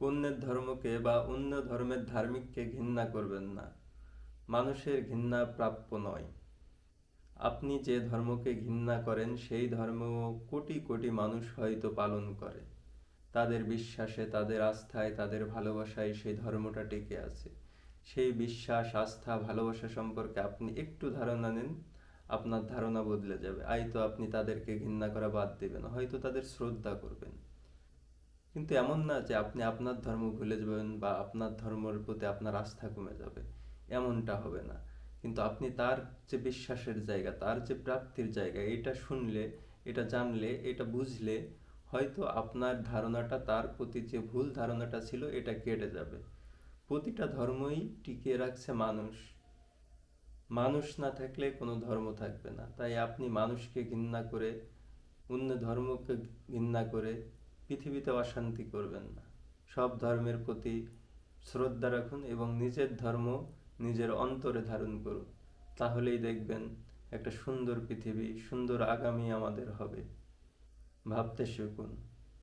অন্যের ধর্মকে বা অন্য ধর্মের ধার্মিককে ঘৃণা করবেন না। মানুষের ঘৃণা প্রাপ্য নয়। আপনি যে ধর্মকে ঘৃণা করেন সেই ধর্ম কোটি কোটি মানুষ হয়তো পালন করে। তাদের বিশ্বাসে, তাদের আস্থায়, তাদের ভালোবাসায় সেই ধর্মটা টিকে আছে। সেই বিশ্বাস, আস্থা, ভালোবাসা সম্পর্কে আপনি একটু ধারণা নেন, আপনার ধারণা বদলে যাবে। হয়তো আপনি তাদেরকে ঘৃণা করা বাদ দেবেন, হয়তো তাদের শ্রদ্ধা করবেন। কিন্তু এমন না যে আপনি আপনার ধর্ম ভুলে যাবেন বা আপনার ধর্মের প্রতি আপনার আস্থা কমে যাবে, এমনটা হবে না। কিন্তু আপনি তার যে বিশ্বাসের জায়গা, তার যে প্রাপ্তির জায়গা, এটা শুনলে, এটা জানলে, এটা বুঝলে হয়তো আপনার ধারণাটা, তার প্রতি যে ভুল ধারণাটা ছিল, এটা কেটে যাবে। প্রতিটা ধর্মই টিকিয়ে রাখছে মানুষ। মানুষ না থাকলে কোনো ধর্ম থাকবে না। তাই আপনি মানুষকে ঘৃণা করে, অন্য ধর্মকে ঘৃণা করে পৃথিবীতে অশান্তি করবেন না। সব ধর্মের প্রতি শ্রদ্ধা রাখুন এবং নিজের ধর্ম নিজের অন্তরে ধারণ করুন। তাহলেই দেখবেন একটা সুন্দর পৃথিবী, সুন্দর আগামী আমাদের হবে। ভাবতে শিখুন।